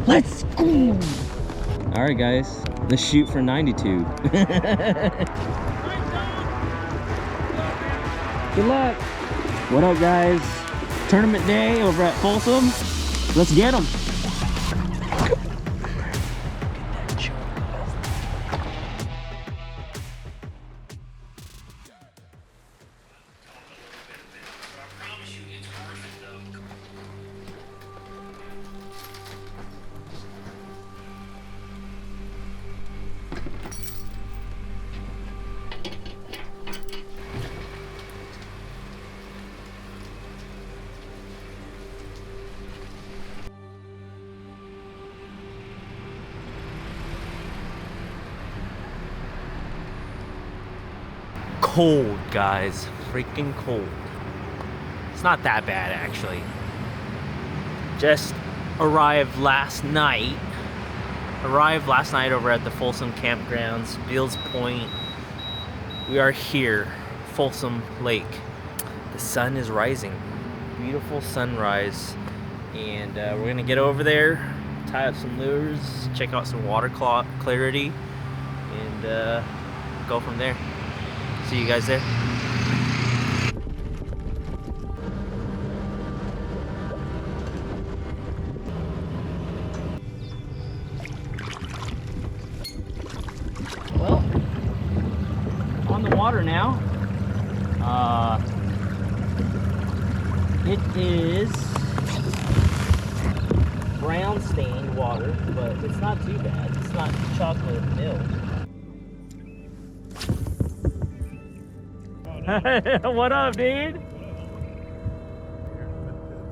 Let's go. All right, guys, let's shoot for 92. Good luck. What up, guys? Tournament day over at Folsom. Let's get them. Cold, guys, freaking cold. It's not that bad, actually. Just arrived last night over at the Folsom campgrounds, Beals Point. We are here, Folsom Lake. The sun is rising, beautiful sunrise, and we're gonna get over there, tie up some lures, check out some water clarity, and go from there. See you guys there. Well, on the water now. It is brown stained water, but it's not too bad. It's not chocolate milk. What up, dude?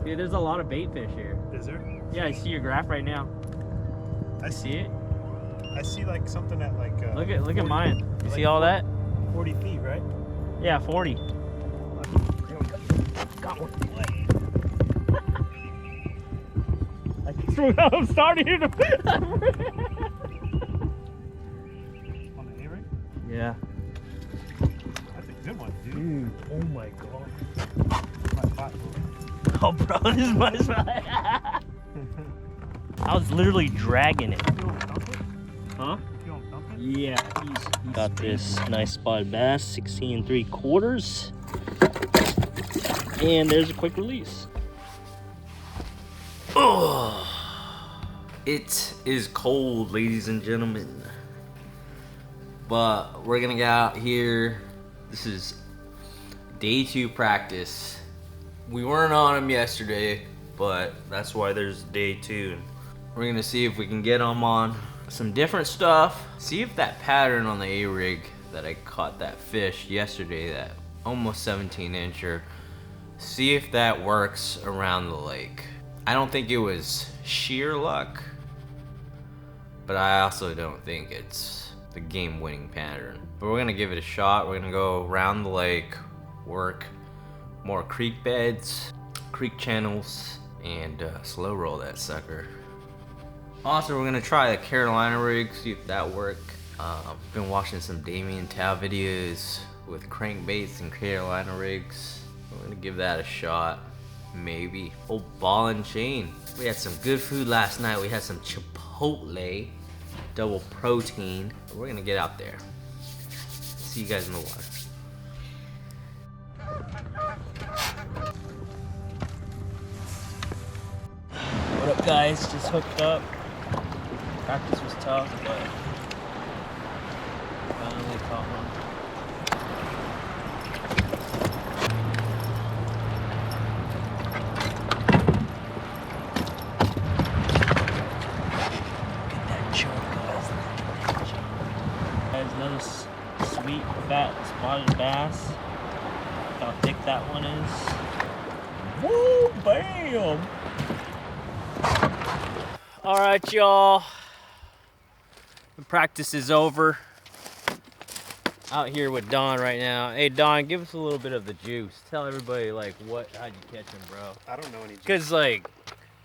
Dude, there's a lot of bait fish here. Is there? Yeah, I see your graph right now. I see it. I see like something at like. Look at mine. You like see all that? 40 feet, right? Yeah, 40. Got one. I'm starting to. On the A-ring? Yeah. That's a good one, dude. Oh my god. My spot. Oh, bro, this is my spot. I was literally dragging it. Huh? Yeah. He's got this nice spotted bass, 16 3/4. And there's a quick release. Oh, it is cold, ladies and gentlemen. But we're gonna get out here. This is day 2 practice. We weren't on them yesterday, but that's why there's day 2. We're gonna see if we can get them on some different stuff. See if that pattern on the A-rig that I caught that fish yesterday, that almost 17-incher, see if that works around the lake. I don't think it was sheer luck, but I also don't think it's the game-winning pattern. But we're gonna give it a shot. We're gonna go around the lake, work more creek beds, creek channels, and slow roll that sucker. Also, we're gonna try the Carolina rig, see if that works. Been watching some Damien Tao videos with crankbaits and Carolina rigs. We're gonna give that a shot, maybe. Old ball and chain. We had some good food last night. We had some Chipotle, double protein. We're gonna get out there. See you guys in the water. What up, guys? Just hooked up. Practice was tough, but finally caught one. Look at that choke, guys. Another sweet, fat, spotted bass. Look how thick that one is. Woo! Bam! All right, y'all. The practice is over. Out here with Don right now. Hey, Don, give us a little bit of the juice. Tell everybody, like, how'd you catch him, bro? I don't know any juice. Because, like,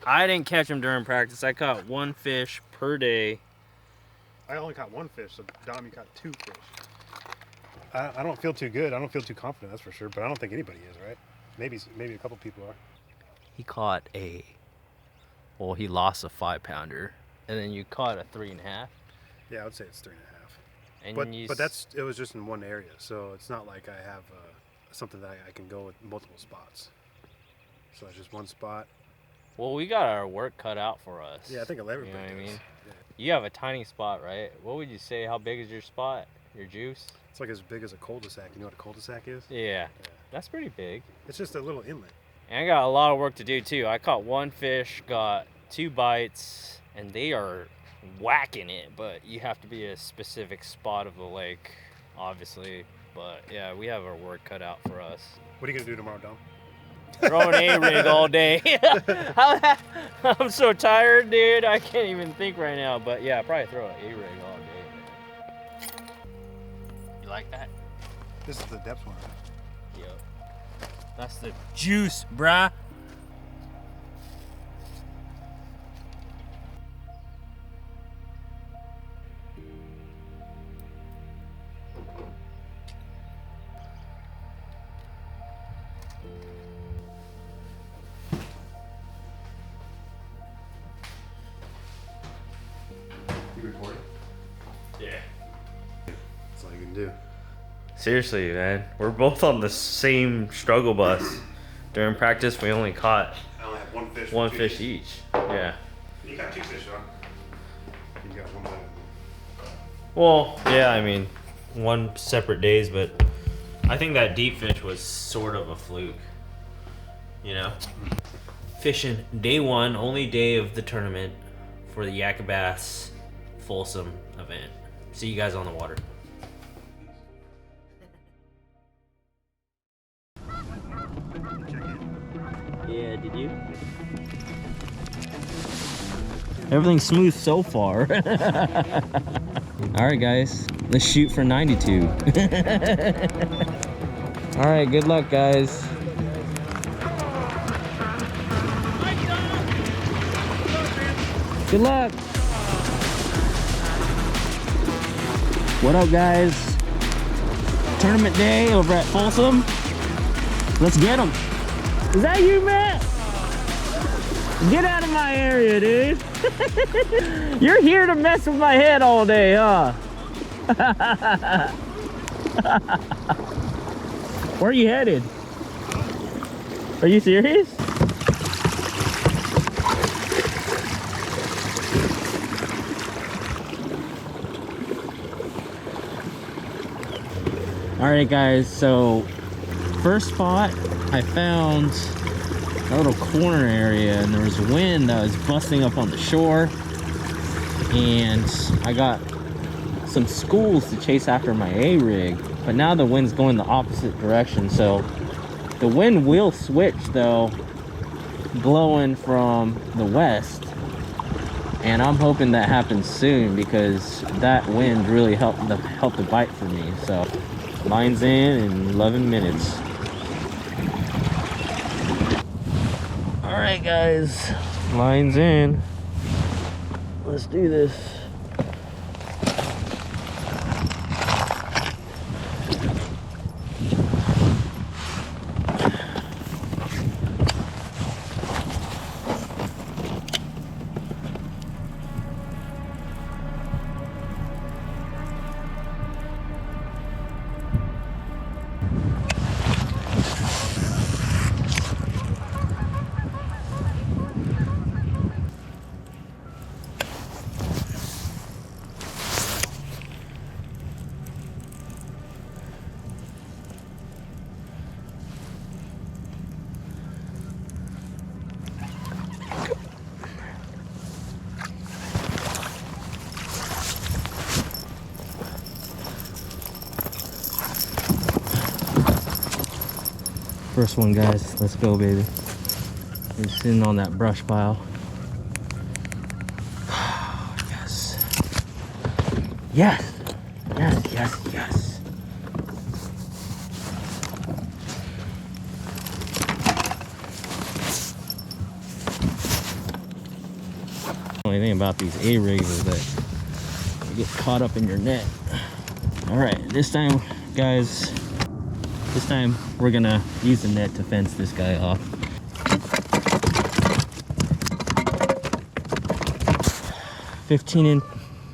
I didn't catch him during practice. I caught 1 fish per day. I only caught 1 fish, so Dom, you caught 2 fish. I don't feel too good. I don't feel too confident, that's for sure. But I don't think anybody is, right? Maybe a couple people are. He caught he lost a 5-pounder. And then you caught a 3.5. Yeah, I would say it's 3.5. And But it was just in one area, so it's not like I have something that I can go with multiple spots. So it's just one spot. Well, we got our work cut out for us. Yeah, I think everybody You know what I does. mean? Yeah. You have a tiny spot, right? What would you say? How big is your spot? Your juice? It's like as big as a cul-de-sac. You know what a cul-de-sac is? Yeah. That's pretty big. It's just a little inlet. And I got a lot of work to do too. I caught one fish, got 2 bites, and they are whacking it, but you have to be a specific spot of the lake, obviously. But yeah, we have our work cut out for us. What are you gonna do tomorrow, Dom? Throwing A-rig all day. I'm so tired, dude. I can't even think right now. But yeah, probably throw an A-rig all day. You like that? This is the depth one, right? Yep. That's the juice, bruh. You recording? Yeah. That's all you can do. Seriously, man. We're both on the same struggle bus. During practice, we only caught I only have one fish. one fish each. Yeah. You got 2 fish, huh? You got one bite. Well, yeah, I mean, one separate days, but I think that deep fish was sort of a fluke. You know? Fishing day 1, only day of the tournament for the Yakabass Folsom event. See you guys on the water. Yeah, did you? Everything's smooth so far. All right, guys, let's shoot for 92. All right, good luck, guys. Good luck. What up, guys? Tournament day over at Folsom. Let's get them. Is that you, Matt? Get out of my area, dude. You're here to mess with my head all day, huh? Where are you headed? Are you serious? All right, guys, so first spot I found a little corner area, and there was wind that was busting up on the shore, and I got some schools to chase after my A-rig, but now the wind's going the opposite direction, so the wind will switch though, blowing from the west, and I'm hoping that happens soon because that wind really helped the bite for me. So line's in 11 minutes. All right, guys, line's in. Let's do this. First one, guys. Let's go, baby. He's sitting on that brush pile. Yes. Yes. Yes, yes, yes. The only thing about these A-rigs is that you get caught up in your net. All right, this time, guys, this time we're gonna use the net to fence this guy off. 15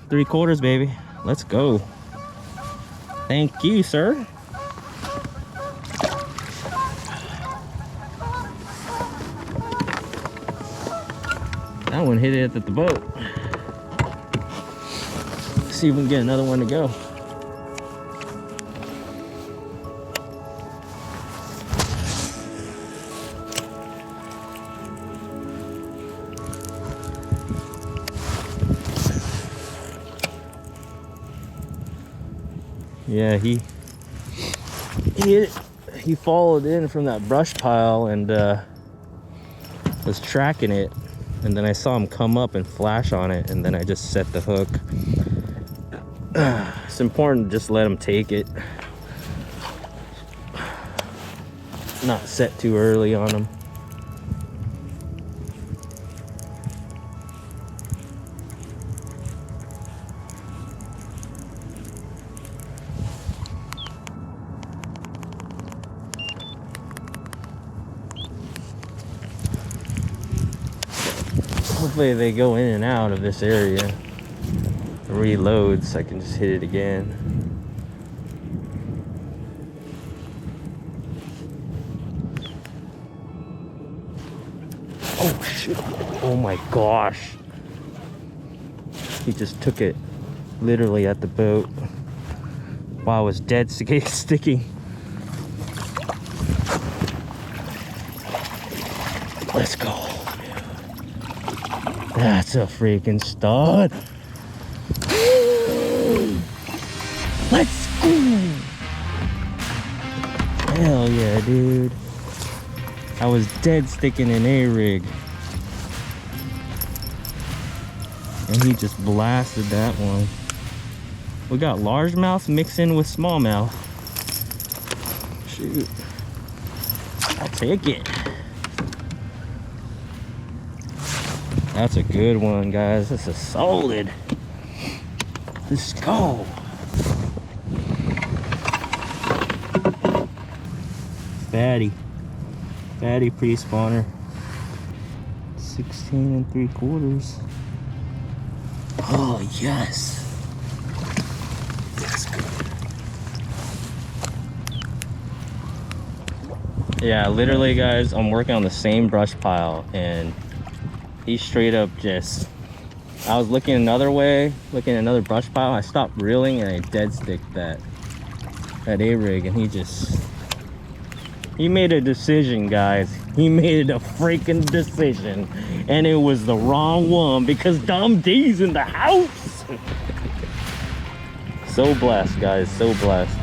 3/4, baby. Let's go. Thank you, sir. That one hit it at the boat. Let's see if we can get another one to go. Yeah, he followed in from that brush pile and was tracking it, and then I saw him come up and flash on it, and then I just set the hook. It's important to just let him take it, not set too early on him. Hopefully they go in and out of this area. Reload so I can just hit it again. Oh shit. Oh my gosh. He just took it literally at the boat while I was dead sticking. Let's go. That's a freaking stud. Let's go. Hell yeah, dude. I was dead sticking an A-rig. And he just blasted that one. We got largemouth mixed in with smallmouth. Shoot. I'll take it. That's a good one, guys. That's a solid. Let's go. Fatty pre-spawner. 16 3/4. Oh yes. That's good. Yeah, literally, guys, I'm working on the same brush pile, and he straight up just, I was looking another way, looking at another brush pile. I stopped reeling and I dead sticked that A-rig, and he made a decision, guys. He made a freaking decision, and it was the wrong one because Dom D's in the house. So blessed, guys, so blessed.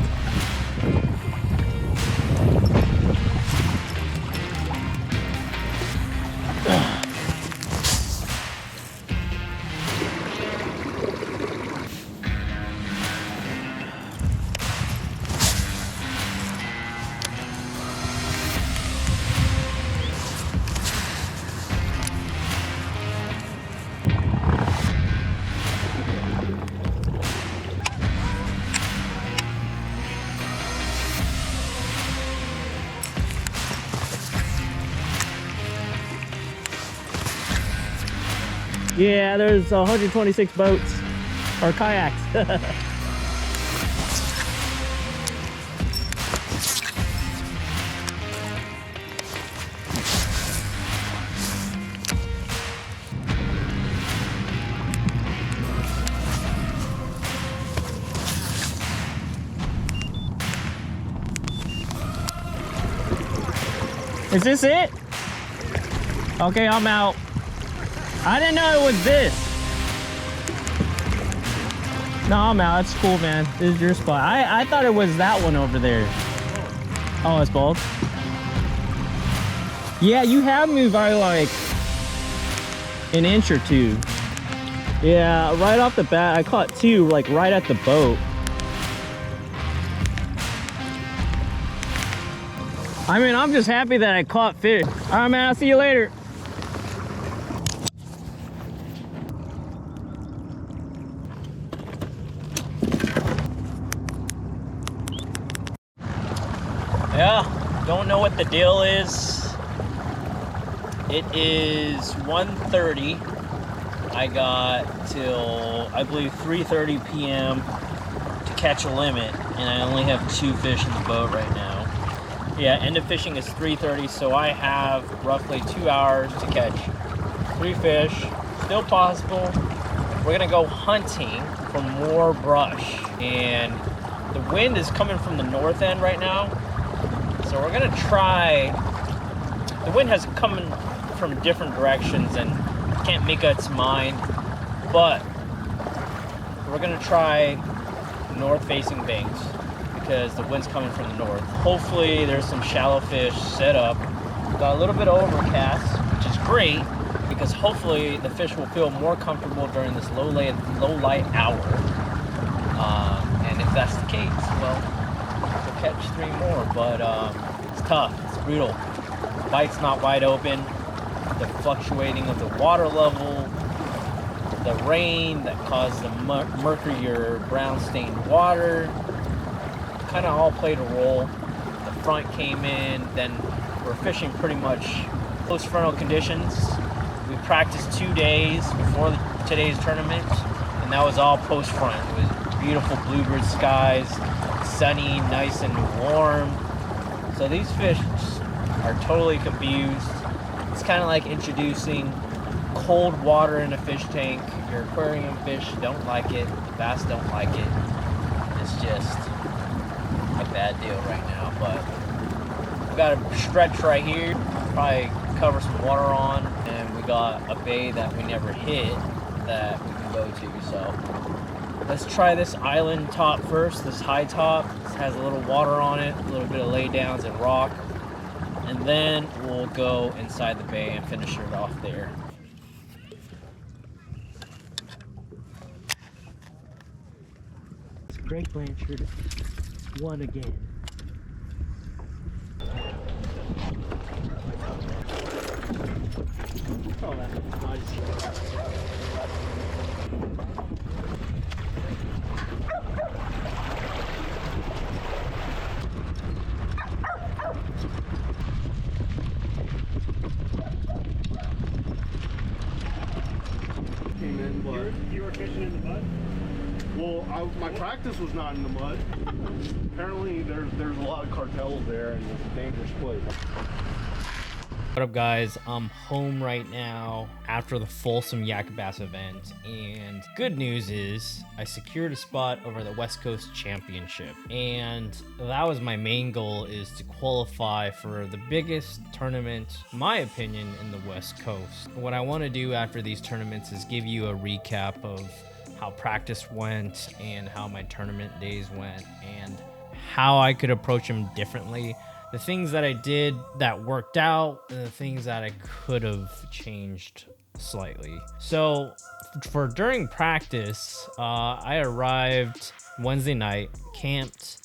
Yeah, there's 126 boats or kayaks. Is this it? Okay, I'm out. I didn't know it was this. No, I'm out. It's cool, man. This is your spot. I thought it was that one over there. Oh, it's both? Yeah, you have moved by like an inch or two. Yeah, right off the bat, I caught two like right at the boat. I mean, I'm just happy that I caught fish. All right, man, I'll see you later. Yeah, don't know what the deal is. It is 1:30 I got till, I believe, 3:30 p.m. to catch a limit, and I only have 2 fish in the boat right now. Yeah, end of fishing is 3:30, so I have roughly 2 hours to catch 3 fish. Still possible. We're gonna go hunting for more brush, and the wind is coming from the north end right now, so we're gonna try. The wind has coming from different directions and can't make up its mind, but we're gonna try north-facing banks because the wind's coming from the north. Hopefully there's some shallow fish set up. Got a little bit of overcast, which is great because hopefully the fish will feel more comfortable during this low light hour. And if that's the case, well, we'll catch 3 more. But it's tough. It's brutal. The bite's not wide open. The fluctuating of the water level, the rain that caused the mercury or brown stained water, kind of all played a role. The front came in, then we're fishing pretty much post frontal conditions. We practiced 2 days before today's tournament, and that was all post front. It was beautiful bluebird skies, sunny, nice and warm. So these fish are totally confused. It's kind of like introducing cold water in a fish tank. Your aquarium fish don't like it, bass don't like it. It's just a bad deal right now, but we got a stretch right here, probably cover some water on, and we got a bay that we never hit that we can go to. So let's try this island top first, this high top. This has a little water on it, a little bit of laydowns and rock, and then we'll go inside the bay and finish it off there. Greg Blanchard won again. Oh, that's nice. Came in, but You were fishing in the mud? well, my practice was not in the mud. Apparently, there's a lot of cartels there, and it's a dangerous place. What up, guys? I'm home right now after the Folsom Yak Bass event, and good news is I secured a spot over the West Coast Championship, and that was my main goal, is to qualify for the biggest tournament, in my opinion, in the West Coast. What I want to do after these tournaments is give you a recap of how practice went and how my tournament days went and how I could approach them differently. The things that I did that worked out and the things that I could have changed slightly. So for during practice, I arrived Wednesday night, camped,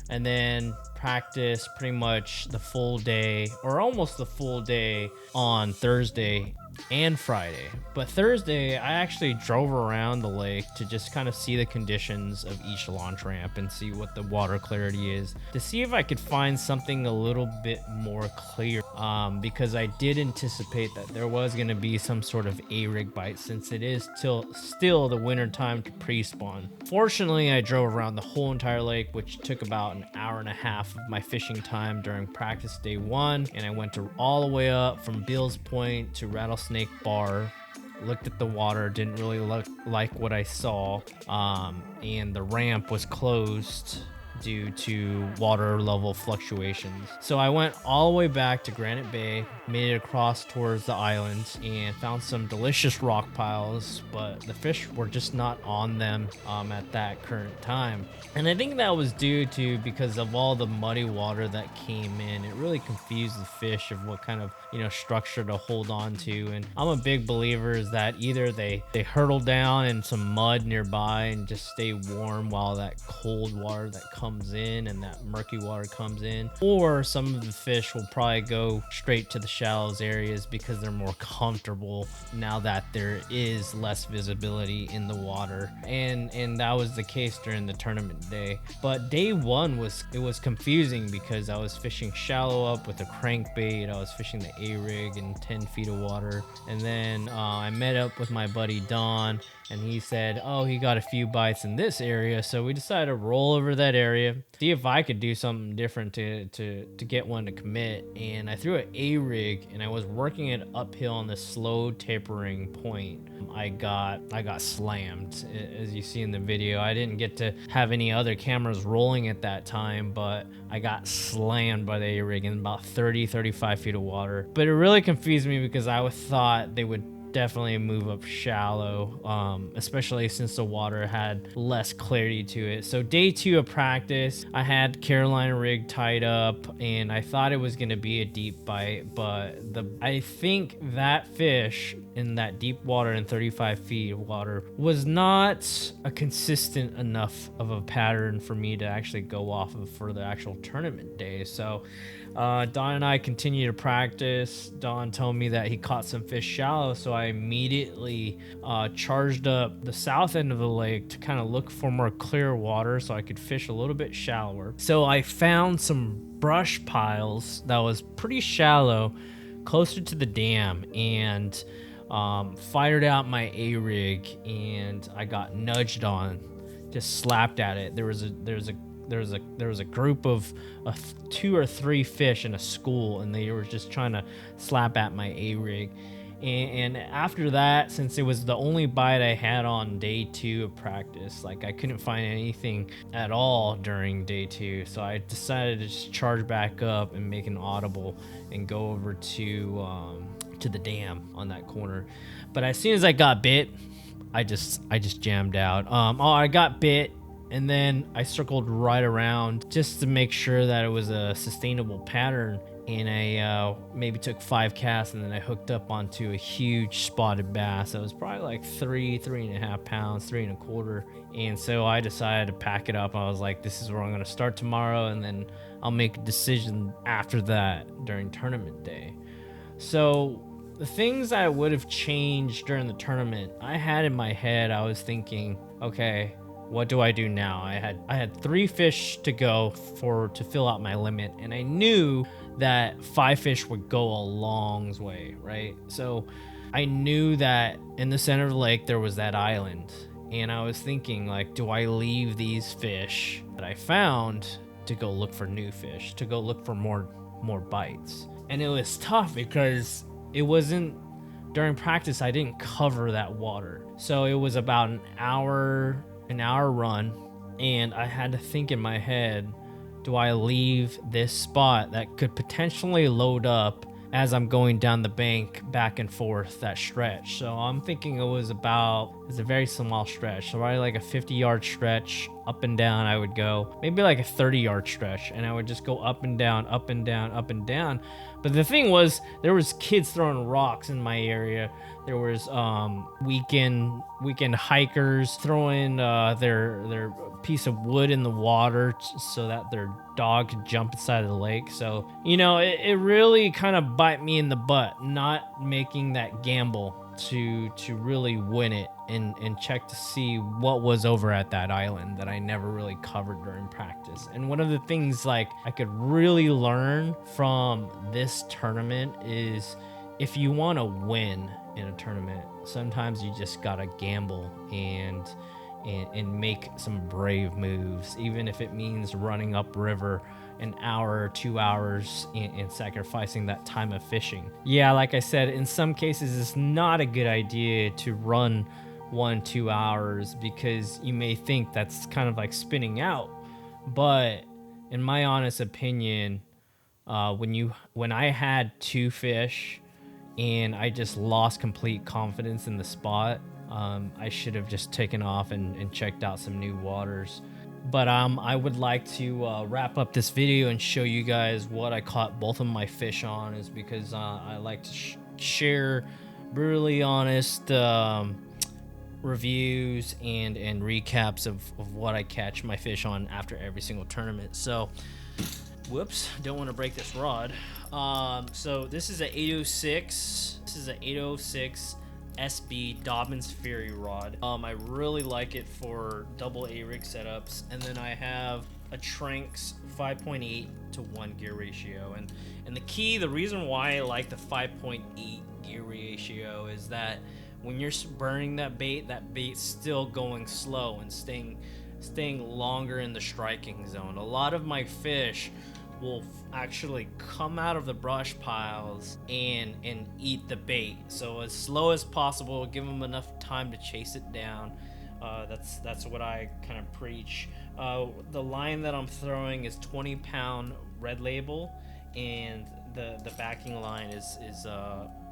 and then practiced pretty much the full day or almost the full day on Thursday and Friday. But Thursday, I actually drove around the lake to just kind of see the conditions of each launch ramp and see what the water clarity is, to see if I could find something a little bit more clear, because I did anticipate that there was going to be some sort of A-rig bite since it is still the winter time to pre-spawn. Fortunately, I drove around the whole entire lake, which took about an hour and a half of my fishing time during practice day 1, and I went all the way up from Bill's Point to Rattlesnake Bar. Looked at the water, didn't really look like what I saw, and the ramp was closed due to water level fluctuations. So I went all the way back to Granite Bay, made it across towards the island, and found some delicious rock piles, but the fish were just not on them at that current time. And I think that was due to because of all the muddy water that came in. It really confused the fish of what kind of, structure to hold on to. And I'm a big believer is that either they hurtle down in some mud nearby and just stay warm while that cold water that comes comes in and that murky water comes in, or some of the fish will probably go straight to the shallows areas because they're more comfortable now that there is less visibility in the water. And that was the case during the tournament day. But day one was confusing because I was fishing shallow up with a crankbait. I was fishing the A-rig in 10 feet of water, and then I met up with my buddy Don, and he said, oh, he got a few bites in this area. So we decided to roll over that area, see if I could do something different to get one to commit. And I threw an A-rig, and I was working it uphill on this slow tapering point. I got slammed, as you see in the video. I didn't get to have any other cameras rolling at that time, but I got slammed by the A-rig in about 35 feet of water. But it really confused me because I thought they would definitely move up shallow, especially since the water had less clarity to it. So day 2 of practice, I had Carolina rig tied up, and I thought it was going to be a deep bite, but I think that fish in that deep water in 35 feet of water was not a consistent enough of a pattern for me to actually go off of for the actual tournament day. So Don and I continued to practice. Don told me that he caught some fish shallow, so I immediately charged up the south end of the lake to kind of look for more clear water so I could fish a little bit shallower. So I found some brush piles that was pretty shallow closer to the dam, and fired out my A-rig, and I got nudged on, just slapped at it. There was a group of 2 or 3 fish in a school, and they were just trying to slap at my A-rig. And after that, since it was the only bite I had on day 2 of practice, like I couldn't find anything at all during day 2, so I decided to just charge back up and make an audible and go over to the dam on that corner. But as soon as I got bit, I just jammed out. I got bit, and then I circled right around just to make sure that it was a sustainable pattern, and I maybe took 5 casts, and then I hooked up onto a huge spotted bass that was probably like 3.5 pounds, 3.25. And so I decided to pack it up. I was like, this is where I'm going to start tomorrow, and then I'll make a decision after that during tournament day. So the things I would have changed during the tournament, I had in my head, I was thinking, okay, what do I do now? I had 3 fish to go to fill out my limit, and I knew that 5 fish would go a long way, right? So I knew that in the center of the lake there was that island, and I was thinking, like, do I leave these fish that I found to go look for new fish, to go look for more bites? And it was tough because it wasn't during practice. I didn't cover that water, so it was about an hour run, and I had to think in my head, do I leave this spot that could potentially load up as I'm going down the bank back and forth that stretch? So I'm thinking it's a very small stretch, so probably like a 50-yard stretch up and down. I would go maybe like a 30-yard stretch, and I would just go up and down, up and down, up and down. But the thing was, there was kids throwing rocks in my area. There was weekend hikers throwing their piece of wood in the water so that their dog could jump inside of the lake. So, it really kind of bite me in the butt not making that gamble to really win it and check to see what was over at that island that I never really covered during practice. And one of the things like I could really learn from this tournament is, if you want to win in a tournament, sometimes you just gotta gamble and make some brave moves, even if it means running upriver an hour or 2 hours and sacrificing that time of fishing. Yeah, like I said, in some cases it's not a good idea to run 1-2 hours because you may think that's kind of like spinning out. But in my honest opinion, when I had 2 fish and I just lost complete confidence in the spot, I should have just taken off and checked out some new waters. But I would like to wrap up this video and show you guys what I caught both of my fish on, is because I like to share brutally honest reviews and recaps of what I catch my fish on after every single tournament. So whoops, don't want to break this rod. So this is a 806. This is a 806 SB Dobbins Fury rod. I really like it for double A rig setups. And then I have a Tranks 5.8 to 1 gear ratio. And the reason why I like the 5.8 gear ratio is that when you're burning that bait's still going slow and staying longer in the striking zone. A lot of my fish will actually come out of the brush piles and eat the bait. So as slow as possible, give them enough time to chase it down. That's what I kind of preach. The line that I'm throwing is 20-pound Red Label, and the backing line is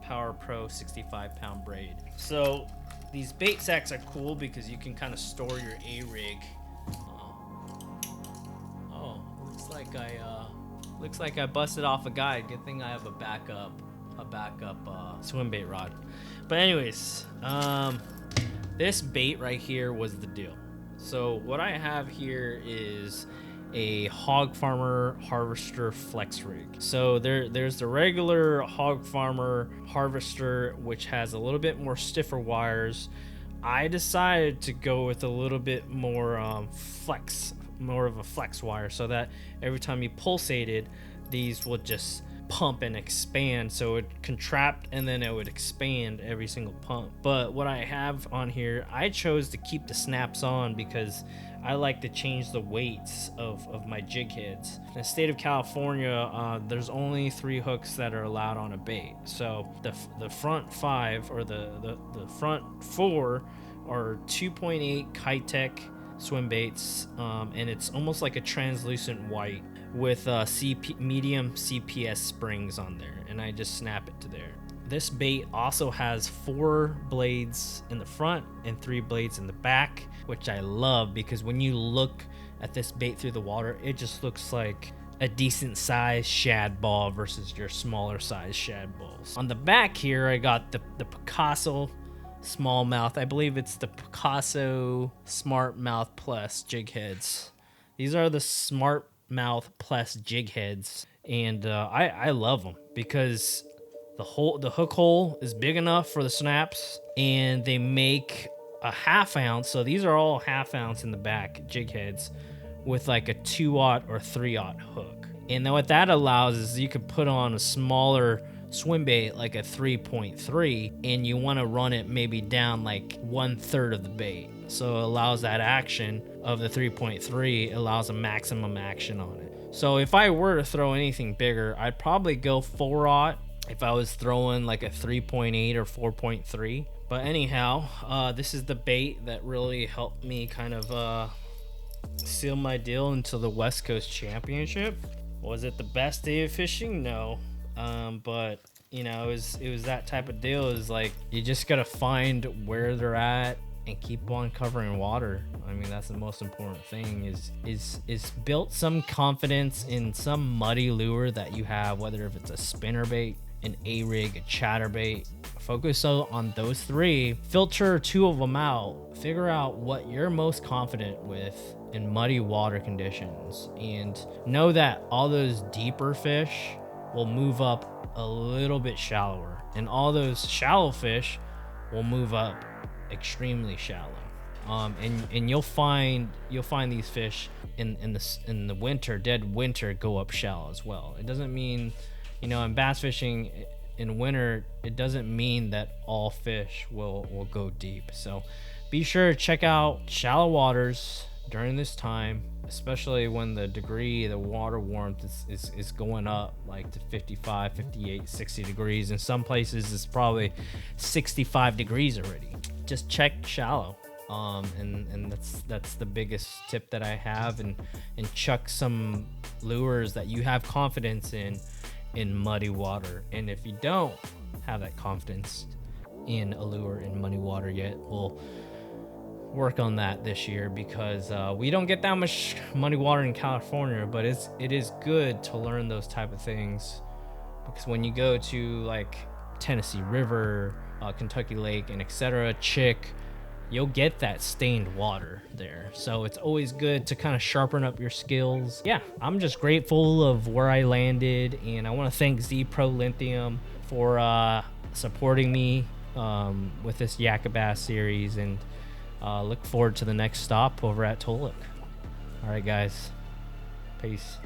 Power Pro 65-pound braid. So these bait sacks are cool because you can kind of store your A-rig. Looks like I busted off a guide. Good thing I have a backup swim bait rod. But anyways, this bait right here was the deal. So what I have here is a Hog Farmer Harvester Flex Rig. So there's the regular Hog Farmer Harvester, which has a little bit more stiffer wires. I decided to go with a little bit more more of a flex wire, so that every time you pulsated, these would just pump and expand. So it would contract and then it would expand every single pump. But what I have on here, I chose to keep the snaps on because I like to change the weights of my jig heads. In the state of California, there's only 3 hooks that are allowed on a bait. So the front 5 or the front 4 are 2.8 Kitech swim baits, and it's almost like a translucent white with medium CPS springs on there, and I just snap it to there. This bait also has 4 blades in the front and 3 blades in the back, which I love because when you look at this bait through the water, it just looks like a decent sized shad ball versus your smaller size shad balls. On the back here, I got the Picasso smallmouth. I believe it's the Picasso Smartmouth Plus jig heads. These are the Smartmouth Plus jig heads, and I love them because the hook hole is big enough for the snaps, and they make a 1/2 ounce. So these are all 1/2 ounce in the back jig heads with like a 2/0 or 3/0 hook. And then what that allows is you could put on a smaller swim bait like a 3.3, and you want to run it maybe down like 1/3 of the bait, so it allows that action of the 3.3, allows a maximum action on it. So if I were to throw anything bigger, I'd probably go 4/0 if I was throwing like a 3.8 or 4.3. But anyhow, this is the bait that really helped me kind of seal my deal into the West Coast Championship. Was it the best day of fishing? No. But you know, it was that type of deal. Is like you just gotta find where they're at and keep on covering water. I mean, that's the most important thing. Is built some confidence in some muddy lure that you have, whether if it's a spinnerbait, an A-rig, a chatterbait. Focus on those 3. Filter 2 of them out. Figure out what you're most confident with in muddy water conditions, and know that all those deeper fish will move up a little bit shallower, and all those shallow fish will move up extremely shallow. And you'll find these fish in the winter, dead winter, go up shallow as well. It doesn't mean, you know, in bass fishing in winter, it doesn't mean that all fish will go deep. So be sure to check out shallow waters during this time, especially when the water warmth is going up like to 55, 58, 60 degrees. In some places it's probably 65 degrees already. Just check shallow. And that's the biggest tip that I have, and chuck some lures that you have confidence in muddy water. And if you don't have that confidence in a lure in muddy water yet, we'll work on that this year, because we don't get that much muddy water in California, but it is good to learn those type of things, because when you go to like Tennessee River, Kentucky Lake, and etc., Chick, you'll get that stained water there. So it's always good to kind of sharpen up your skills. Yeah, I'm just grateful of where I landed, and I want to thank Zpro Lithium for supporting me with this Yakabass series, and look forward to the next stop over at Tolek. All right, guys. Peace.